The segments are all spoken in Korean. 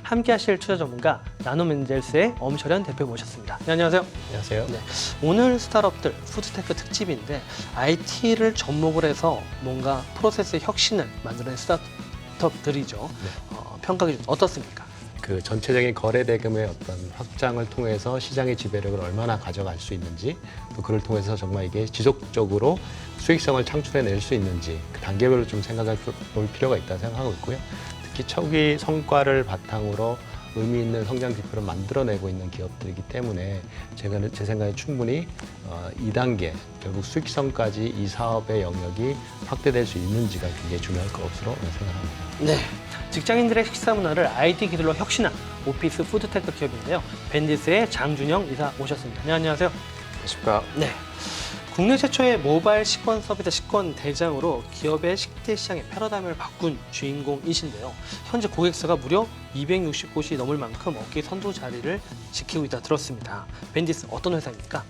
함께 하실 투자 전문가 나노멘젤스의 엄철현 대표 모셨습니다. 네, 안녕하세요. 안녕하세요. 네, 오늘 스타트업들 푸드테크 특집인데 IT를 접목을 해서 뭔가 프로세스의 혁신을 만드는 스타트업들이죠. 네. 평가 기준 어떻습니까? 그 전체적인 거래 대금의 어떤 확장을 통해서 시장의 지배력을 얼마나 가져갈 수 있는지, 또 그를 통해서 정말 이게 지속적으로 수익성을 창출해낼 수 있는지 그 단계별로 좀 생각해 볼 필요가 있다고 생각하고 있고요. 특히 초기 성과를 바탕으로 의미 있는 성장 지표를 만들어내고 있는 기업들이기 때문에 제 생각에 충분히 2단계, 결국 수익성까지 이 사업의 영역이 확대될 수 있는지가 굉장히 중요할 것으로 생각합니다. 네, 직장인들의 식사 문화를 IT 기술로 혁신한 오피스 푸드테크 기업인데요. 벤디스의 장준영 이사 오셨습니다. 네, 안녕하세요. 안녕하십니까. 네, 국내 최초의 모바일 식권 서비스 식권 대장으로 기업의 식대 시장의 패러다임을 바꾼 주인공이신데요. 현재 고객수가 무려 260곳이 넘을 만큼 업계 선두 자리를 지키고 있다 들었습니다. 벤디스 어떤 회사입니까?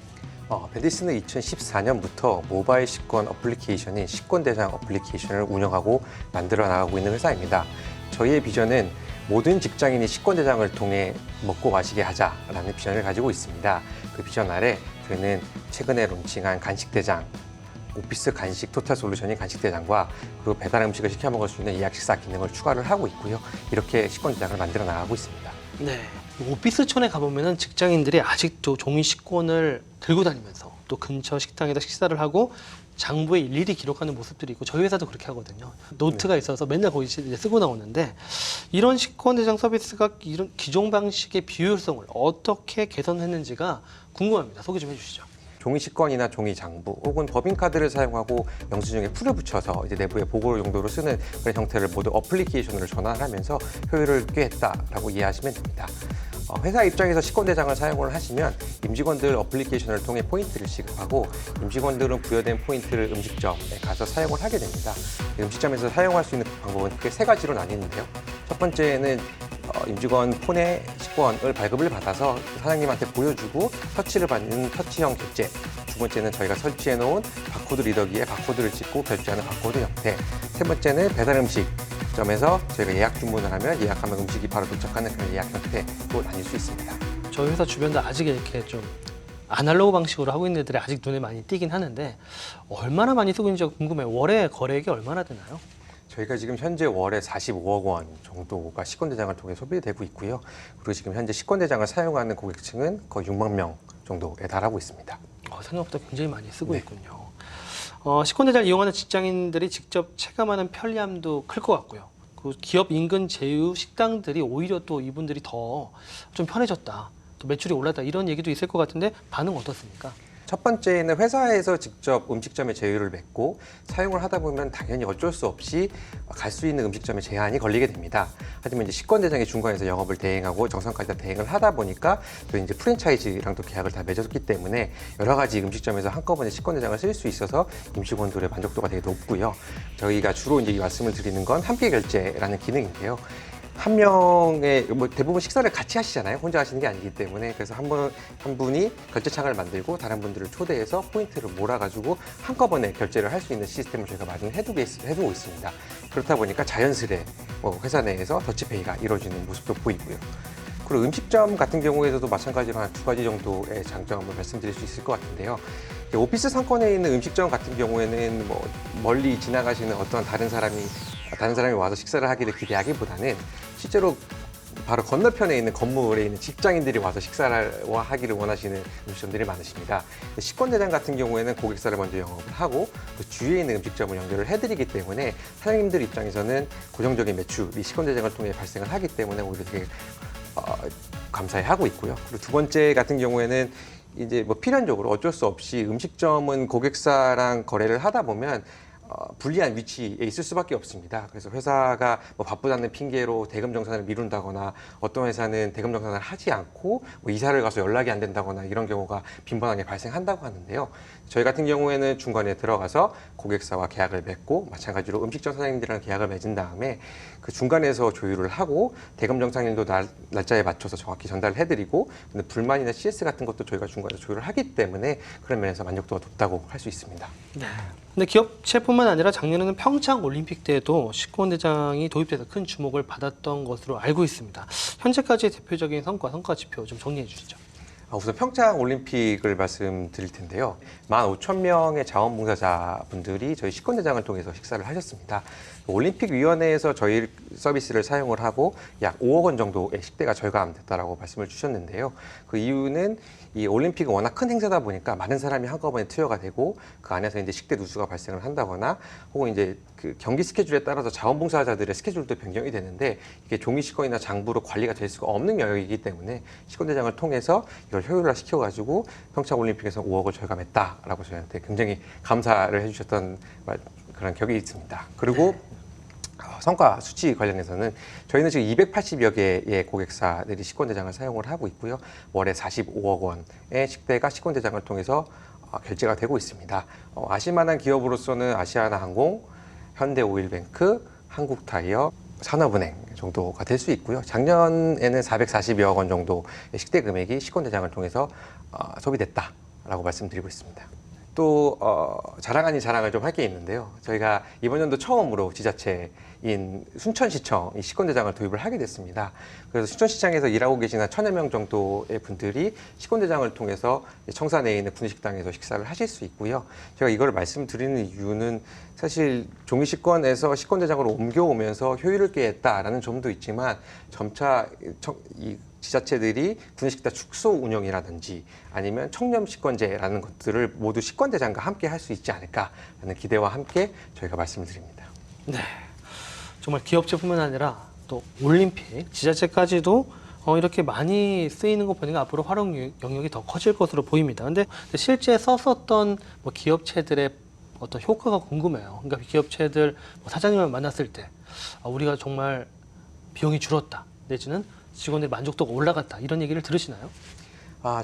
벤디스는 2014년부터 모바일 식권 어플리케이션인 식권대장 어플리케이션을 운영하고 만들어 나가고 있는 회사입니다. 저희의 비전은 모든 직장인이 식권대장을 통해 먹고 마시게 하자라는 비전을 가지고 있습니다. 그 비전 아래 저희는 최근에 론칭한 간식대장, 오피스 간식 토탈 솔루션인 간식대장과 그리고 배달 음식을 시켜 먹을 수 있는 예약 식사 기능을 추가를 하고 있고요. 이렇게 식권대장을 만들어 나가고 있습니다. 네, 오피스촌에 가보면 직장인들이 아직도 종이 식권을 들고 다니면서 또 근처 식당에다 식사를 하고 장부에 일일이 기록하는 모습들이 있고 저희 회사도 그렇게 하거든요. 노트가 있어서 맨날 거기 이제 쓰고 나오는데 이런 식권대장 서비스가 이런 기존 방식의 비효율성을 어떻게 개선했는지가 궁금합니다. 소개 좀 해주시죠. 종이 식권이나 종이 장부 혹은 법인카드를 사용하고 영수증에 풀을 붙여서 이제 내부에 보고 용도로 쓰는 그런 형태를 모두 어플리케이션으로 전환하면서 효율을 꾀했다라고 이해하시면 됩니다. 회사 입장에서 식권대장을 사용을 하시면 임직원들 어플리케이션을 통해 포인트를 지급하고 임직원들은 부여된 포인트를 음식점에 가서 사용을 하게 됩니다. 음식점에서 사용할 수 있는 방법은 크게 세 가지로 나뉘는데요. 첫 번째는 임직원 폰에 식권을 발급을 받아서 사장님한테 보여주고 터치를 받는 터치형 결제. 두 번째는 저희가 설치해 놓은 바코드 리더기에 바코드를 찍고 결제하는 바코드 형태. 세 번째는 배달 음식점에서 저희가 예약 주문을 하면 예약하면 음식이 바로 도착하는 그런 예약 형태로 나뉠 수 있습니다. 저희 회사 주변도 아직 이렇게 좀 아날로그 방식으로 하고 있는 애들이 아직 눈에 많이 띄긴 하는데 얼마나 많이 쓰고 있는지 궁금해요. 월에 거래액이 얼마나 되나요? 저희가 지금 현재 월에 45억 원 정도가 식권대장을 통해 소비되고 있고요. 그리고 지금 현재 식권대장을 사용하는 고객층은 거의 6만 명 정도에 달하고 있습니다. 생각보다 굉장히 많이 쓰고 네. 있군요. 식권대장을 이용하는 직장인들이 직접 체감하는 편리함도 클 것 같고요. 그 기업 인근 제휴 식당들이 오히려 또 이분들이 더 좀 편해졌다, 또 매출이 올랐다 이런 얘기도 있을 것 같은데 반응 어떻습니까? 첫 번째는 회사에서 직접 음식점에 제휴를 맺고 사용을 하다 보면 당연히 어쩔 수 없이 갈 수 있는 음식점에 제한이 걸리게 됩니다. 하지만 이제 식권대장이 중간에서 영업을 대행하고 정상까지 다 대행을 하다 보니까 또 이제 프랜차이즈랑도 계약을 다 맺었기 때문에 여러 가지 음식점에서 한꺼번에 식권대장을 쓸 수 있어서 임직원들의 만족도가 되게 높고요. 저희가 주로 이제 말씀을 드리는 건 함께 결제라는 기능인데요. 한 명의 대부분 식사를 같이 하시잖아요. 혼자 하시는 게 아니기 때문에. 그래서 한 분이 결제창을 만들고 다른 분들을 초대해서 포인트를 몰아가지고 한꺼번에 결제를 할 수 있는 시스템을 저희가 마련해두고 있습니다. 그렇다 보니까 자연스레 회사 내에서 더치페이가 이루어지는 모습도 보이고요. 그리고 음식점 같은 경우에도 마찬가지로 한 2가지 정도의 장점을 말씀드릴 수 있을 것 같은데요. 오피스 상권에 있는 음식점 같은 경우에는 멀리 지나가시는 어떤 다른 사람이 와서 식사를 하기를 기대하기보다는 실제로 바로 건너편에 있는 건물에 있는 직장인들이 와서 식사를 하기를 원하시는 음식점들이 많으십니다. 식권대장 같은 경우에는 고객사를 먼저 영업을 하고 그 주위에 있는 음식점을 연결을 해드리기 때문에 사장님들 입장에서는 고정적인 매출이 식권대장을 통해 발생을 하기 때문에 오히려 되게 감사해하고 있고요. 그리고 두 번째 같은 경우에는 이제 필연적으로 어쩔 수 없이 음식점은 고객사랑 거래를 하다 보면 불리한 위치에 있을 수밖에 없습니다. 그래서 회사가 바쁘다는 핑계로 대금 정산을 미룬다거나 어떤 회사는 대금 정산을 하지 않고 이사를 가서 연락이 안 된다거나 이런 경우가 빈번하게 발생한다고 하는데요. 저희 같은 경우에는 중간에 들어가서 고객사와 계약을 맺고 마찬가지로 음식점 사장님들이랑 계약을 맺은 다음에 그 중간에서 조율을 하고 대금 정산일도 날짜에 맞춰서 정확히 전달을 해드리고 근데 불만이나 CS 같은 것도 저희가 중간에서 조율을 하기 때문에 그런 면에서 만족도가 높다고 할 수 있습니다. 네. 근데 기업체뿐만 아니라 작년에는 평창 올림픽 때도 식권대장이 도입돼서 큰 주목을 받았던 것으로 알고 있습니다. 현재까지의 대표적인 성과 지표 좀 정리해 주시죠. 우선 평창 올림픽을 말씀드릴 텐데요. 15,000명의 자원봉사자분들이 저희 식권대장을 통해서 식사를 하셨습니다. 올림픽위원회에서 저희 서비스를 사용을 하고 약 5억 원 정도의 식대가 절감됐다라고 말씀을 주셨는데요. 그 이유는 이 올림픽은 워낙 큰 행사다 보니까 많은 사람이 한꺼번에 투여가 되고 그 안에서 이제 식대 누수가 발생을 한다거나 혹은 이제 그 경기 스케줄에 따라서 자원봉사자들의 스케줄도 변경이 되는데 이게 종이 식권이나 장부로 관리가 될 수가 없는 영역이기 때문에 식권대장을 통해서 이걸 효율화 시켜가지고 평창 올림픽에서 5억을 절감했다라고 저희한테 굉장히 감사를 해주셨던 그런 격이 있습니다. 그리고 성과 수치 관련해서는 저희는 지금 280여 개의 고객사들이 식권대장을 사용을 하고 있고요. 월에 45억 원의 식대가 식권대장을 통해서 결제가 되고 있습니다. 아실만한 기업으로서는 아시아나항공, 현대오일뱅크, 한국타이어, 산업은행 정도가 될 수 있고요. 작년에는 440여억 원 정도의 식대 금액이 식권대장을 통해서 소비됐다라고 말씀드리고 있습니다. 또 자랑 아닌 자랑을 좀 할 게 있는데요. 저희가 이번 연도 처음으로 지자체인 순천시청이 식권대장을 도입을 하게 됐습니다. 그래서 순천시청에서 일하고 계신 한 1,000여 명 정도의 분들이 식권대장을 통해서 청사내에 있는 구내식당에서 식사를 하실 수 있고요. 제가 이걸 말씀드리는 이유는 사실 종이식권에서 식권대장으로 옮겨오면서 효율을 꾀했다라는 점도 있지만 점차 이 지자체들이 구내식당 축소 운영이라든지 아니면 청렴식권제라는 것들을 모두 식권대장과 함께 할 수 있지 않을까라는 기대와 함께 저희가 말씀을 드립니다. 네, 정말 기업체뿐만 아니라 또 올림픽, 지자체까지도 이렇게 많이 쓰이는 거 보니까 앞으로 활용 영역이 더 커질 것으로 보입니다. 근데 실제 썼었던 기업체들의 어떤 효과가 궁금해요. 그러니까 기업체들 사장님을 만났을 때 우리가 정말 비용이 줄었다, 내지는 직원의 만족도가 올라갔다, 이런 얘기를 들으시나요?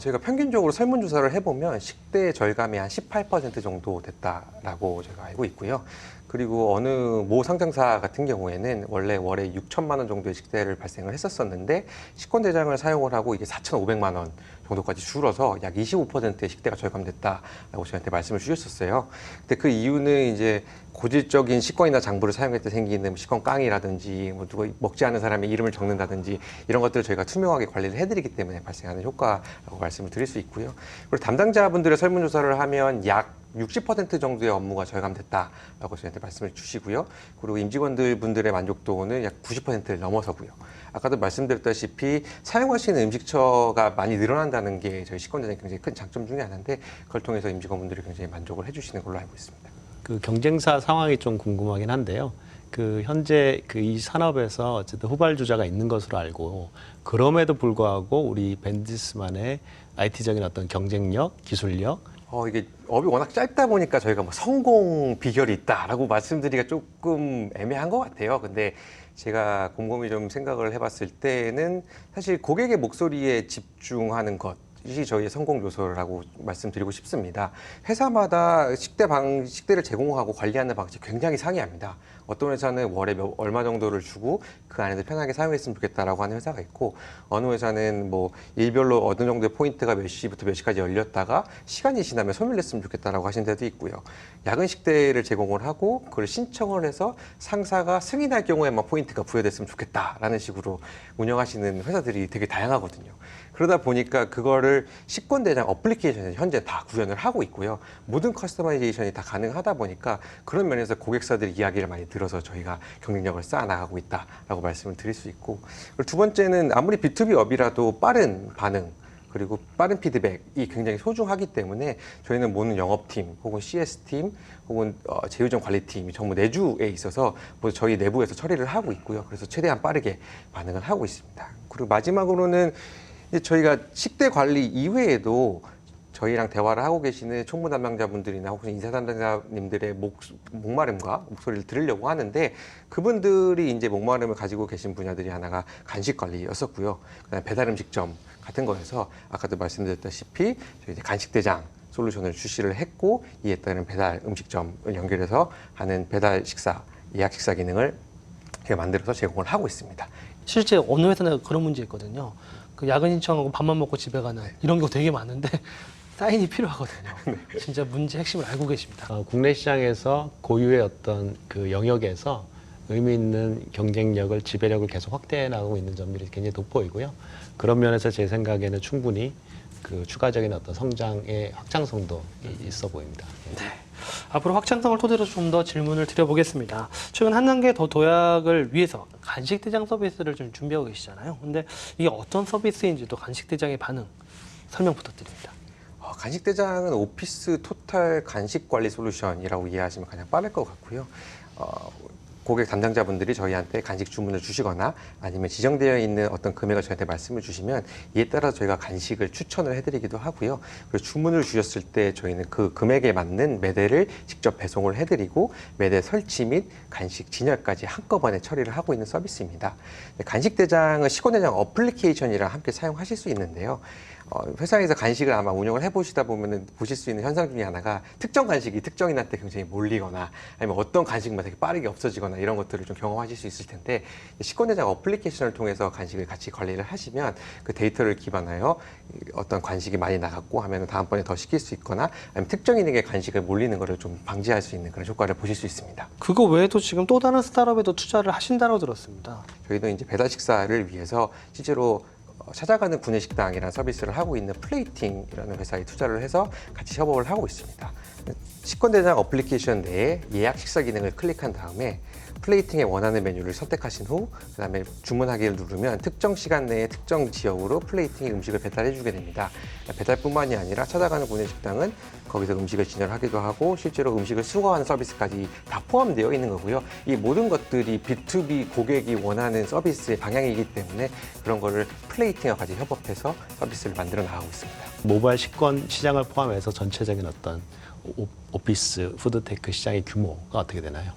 저희가 평균적으로 설문조사를 해보면 식대 절감이 한 18% 정도 됐다라고 제가 알고 있고요. 그리고 어느 모 상장사 같은 경우에는 원래 월에 6천만 원 정도의 식대를 발생을 했었었는데 식권대장을 사용을 하고 이게 4,500만 원 정도까지 줄어서 약 25%의 식대가 절감됐다라고 저희한테 말씀을 주셨었어요. 근데 그 이유는 이제 고질적인 식권이나 장부를 사용할 때 생기는 식권 깡이라든지 누가 먹지 않은 사람의 이름을 적는다든지 이런 것들을 저희가 투명하게 관리를 해드리기 때문에 발생하는 효과라고 말씀을 드릴 수 있고요. 그리고 담당자분들의 설문조사를 하면 약 60% 정도의 업무가 절감됐다라고 저희한테 말씀을 주시고요. 그리고 임직원들의 만족도는 약 90%를 넘어서고요. 아까도 말씀드렸다시피 사용할 수 있는 음식처가 많이 늘어난다는 게 저희 식권대장의 굉장히 큰 장점 중에 하나인데 그걸 통해서 임직원분들이 굉장히 만족을 해주시는 걸로 알고 있습니다. 그 경쟁사 상황이 좀 궁금하긴 한데요. 그 현재 이 산업에서 어쨌든 후발주자가 있는 것으로 알고 그럼에도 불구하고 우리 벤디스만의 IT적인 어떤 경쟁력, 기술력 이게 업이 워낙 짧다 보니까 저희가 성공 비결이 있다라고 말씀드리기가 조금 애매한 것 같아요. 근데 제가 곰곰이 좀 생각을 해봤을 때는 사실 고객의 목소리에 집중하는 것이 저희의 성공 요소라고 말씀드리고 싶습니다. 회사마다 식대를 제공하고 관리하는 방식이 굉장히 상이합니다. 어떤 회사는 월에 얼마 정도를 주고 그 안에서 편하게 사용했으면 좋겠다라고 하는 회사가 있고 어느 회사는 일별로 어느 정도의 포인트가 몇 시부터 몇 시까지 열렸다가 시간이 지나면 소멸됐으면 좋겠다라고 하신 데도 있고요. 야근 식대를 제공을 하고 그걸 신청을 해서 상사가 승인할 경우에만 포인트가 부여됐으면 좋겠다라는 식으로 운영하시는 회사들이 되게 다양하거든요. 그러다 보니까 그거를 식권대장 어플리케이션에서 현재 다 구현을 하고 있고요. 모든 커스터마이제이션이 다 가능하다 보니까 그런 면에서 고객사들의 이야기를 많이 들어서 저희가 경쟁력을 쌓아나가고 있다라고 말씀을 드릴 수 있고 그리고 두 번째는 아무리 B2B 업이라도 빠른 반응 그리고 빠른 피드백이 굉장히 소중하기 때문에 저희는 모든 영업팀 혹은 CS팀 혹은 제휴전 관리팀이 전부 내주에 있어서 모두 저희 내부에서 처리를 하고 있고요. 그래서 최대한 빠르게 반응을 하고 있습니다. 그리고 마지막으로는 저희가 식대 관리 이외에도 저희랑 대화를 하고 계시는 총무 담당자분들이나 혹은 인사 담당자님들의 목마름과 목소리를 들으려고 하는데 그분들이 이제 목마름을 가지고 계신 분야들이 하나가 간식 관리였었고요. 그다음에 배달 음식점 같은 거여서 아까도 말씀드렸다시피 저희 이제 간식대장 솔루션을 출시를 했고 이에 따른 배달 음식점을 연결해서 하는 배달 식사 예약 식사 기능을 만들어서 제공을 하고 있습니다. 실제 어느 회사나 그런 문제 있거든요. 그 야근 신청하고 밥만 먹고 집에 가는 이런 경우 되게 많은데 사인이 필요하거든요. 진짜 문제 핵심을 알고 계십니다. 국내 시장에서 고유의 어떤 그 영역에서 의미 있는 경쟁력을, 지배력을 계속 확대해 나가고 있는 점들이 굉장히 돋보이고요. 그런 면에서 제 생각에는 충분히 그 추가적인 어떤 성장의 확장성도 있어 보입니다. 앞으로 확장성을 토대로 좀 더 질문을 드려보겠습니다. 최근 한 단계 더 도약을 위해서 간식대장 서비스를 좀 준비하고 계시잖아요. 근데 이게 어떤 서비스인지도 간식대장의 반응 설명 부탁드립니다. 간식대장은 오피스 토탈 간식 관리 솔루션이라고 이해하시면 가장 빠를 것 같고요. 고객 담당자분들이 저희한테 간식 주문을 주시거나 아니면 지정되어 있는 어떤 금액을 저희한테 말씀을 주시면 이에 따라 저희가 간식을 추천을 해드리기도 하고요. 그리고 주문을 주셨을 때 저희는 그 금액에 맞는 매대를 직접 배송을 해드리고 매대 설치 및 간식 진열까지 한꺼번에 처리를 하고 있는 서비스입니다. 간식대장은 식권대장 어플리케이션이랑 함께 사용하실 수 있는데요. 회사에서 간식을 아마 운영을 해보시다 보면 보실 수 있는 현상 중에 하나가 특정 간식이 특정인한테 굉장히 몰리거나 아니면 어떤 간식만 되게 빠르게 없어지거나 이런 것들을 좀 경험하실 수 있을 텐데 식권대장 어플리케이션을 통해서 간식을 같이 관리를 하시면 그 데이터를 기반하여 어떤 간식이 많이 나갔고 하면 다음번에 더 시킬 수 있거나 아니면 특정인에게 간식을 몰리는 것을 좀 방지할 수 있는 그런 효과를 보실 수 있습니다. 그거 외에도 지금 또 다른 스타트업에도 투자를 하신다고 들었습니다. 저희도 이제 배달 식사를 위해서 실제로 찾아가는 구내식당이라는 서비스를 하고 있는 플레이팅이라는 회사에 투자를 해서 같이 협업을 하고 있습니다. 식권대장 어플리케이션 내에 예약 식사 기능을 클릭한 다음에 플레이팅에 원하는 메뉴를 선택하신 후 그다음에 주문하기를 누르면 특정 시간 내에 특정 지역으로 플레이팅이 음식을 배달해 주게 됩니다. 배달뿐만이 아니라 찾아가는 구내식당은 거기서 음식을 진열하기도 하고 실제로 음식을 수거하는 서비스까지 다 포함되어 있는 거고요. 이 모든 것들이 B2B 고객이 원하는 서비스의 방향이기 때문에 그런 거를 플레이팅과 같이 협업해서 서비스를 만들어 나가고 있습니다. 모바일 식권 시장을 포함해서 전체적인 어떤 오피스 푸드테크 시장의 규모가 어떻게 되나요?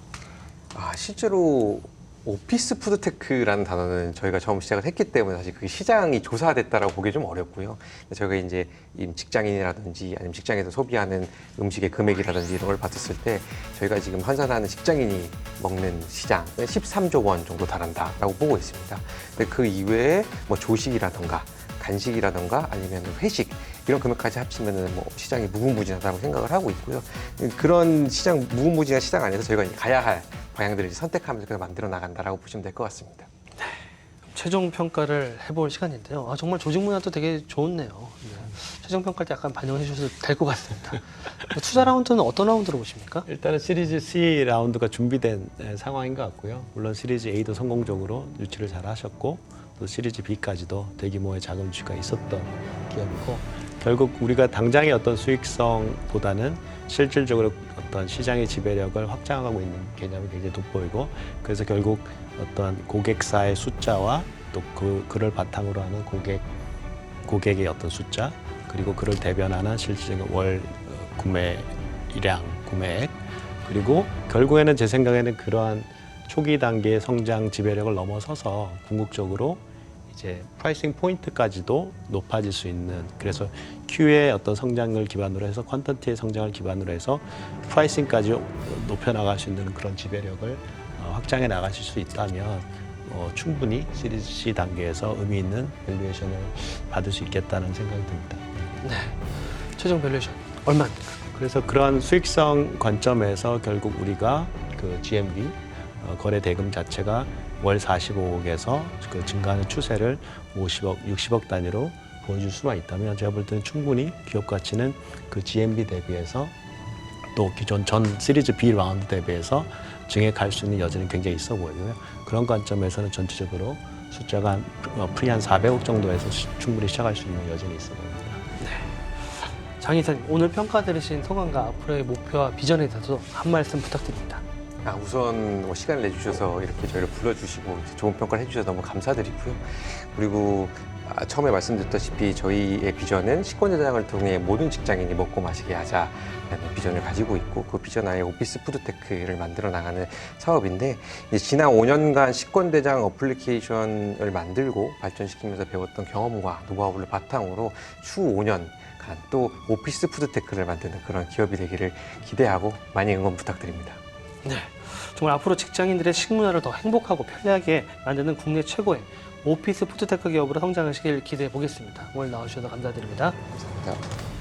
실제로 오피스 푸드테크라는 단어는 저희가 처음 시작을 했기 때문에 사실 그 시장이 조사됐다라고 보기 좀 어렵고요. 저희가 이제 직장인이라든지 아니면 직장에서 소비하는 음식의 금액이라든지 이런 걸 봤을 때 저희가 지금 환산하는 직장인이 먹는 시장은 13조 원 정도 달한다라고 보고 있습니다. 근데 그 이외에 뭐 조식이라든가 간식이라든가 아니면 회식 이런 금액까지 합치면은 뭐 시장이 무궁무진하다고 생각을 하고 있고요. 그런 시장 무궁무진한 시장 안에서 저희가 가야 할 방향들을 선택하면서 만들어 나간다라고 보시면 될 것 같습니다. 최종 평가를 해볼 시간인데요. 정말 조직 문화도 되게 좋네요. 최종 평가할 때 약간 반영해 주셔도 될 것 같습니다. 투자 라운드는 어떤 라운드로 보십니까? 일단은 시리즈 C 라운드가 준비된 상황인 것 같고요. 물론 시리즈 A도 성공적으로 유치를 잘 하셨고 또 시리즈 B까지도 대규모의 자금 유치가 있었던 기업이고 결국 우리가 당장의 어떤 수익성보다는 실질적으로 어떤 시장의 지배력을 확장하고 있는 개념이 굉장히 돋보이고 그래서 결국 어떤 고객사의 숫자와 또 그를 바탕으로 하는 고객의 어떤 숫자 그리고 그를 대변하는 실질적인 월 구매량, 구매액 그리고 결국에는 제 생각에는 그러한 초기 단계의 성장 지배력을 넘어서서 궁극적으로 이제 프라이싱 포인트까지도 높아질 수 있는 그래서 Q의 어떤 성장을 기반으로 해서 퀀턴티의 성장을 기반으로 해서 프라이싱까지 높여 나갈 수 있는 그런 지배력을 확장해 나가실 수 있다면 충분히 시리즈 C 단계에서 의미 있는 밸류에이션을 받을 수 있겠다는 생각이 듭니다. 네, 최종 밸류에이션 얼마입니까? 그래서 그런 수익성 관점에서 결국 우리가 그 GMV 거래 대금 자체가 월 45억에서 그 증가하는 추세를 50억, 60억 단위로 보여줄 수만 있다면 제가 볼 때는 충분히 기업 가치는 그 GMV 대비해서 또 기존 전 시리즈 B 라운드 대비해서 증액할 수 있는 여지는 굉장히 있어 보이고요. 그런 관점에서는 전체적으로 숫자가 프리 한 400억 정도에서 충분히 시작할 수 있는 여지는 있어 보입니다. 장 이사님, 오늘 평가 들으신 소감과 앞으로의 목표와 비전에 대해서 한 말씀 부탁드립니다. 우선 시간을 내주셔서 이렇게 저희를 불러주시고 좋은 평가를 해주셔서 너무 감사드리고요. 그리고 처음에 말씀드렸다시피 저희의 비전은 식권대장을 통해 모든 직장인이 먹고 마시게 하자라는 비전을 가지고 있고 그 비전 하에 오피스 푸드테크를 만들어 나가는 사업인데 지난 5년간 식권대장 어플리케이션을 만들고 발전시키면서 배웠던 경험과 노하우를 바탕으로 추 5년간 또 오피스 푸드테크를 만드는 그런 기업이 되기를 기대하고 많이 응원 부탁드립니다. 네, 정말 앞으로 직장인들의 식문화를 더 행복하고 편리하게 만드는 국내 최고의 오피스 푸드테크 기업으로 성장하시길 기대해 보겠습니다. 오늘 나와주셔서 감사드립니다. 감사합니다.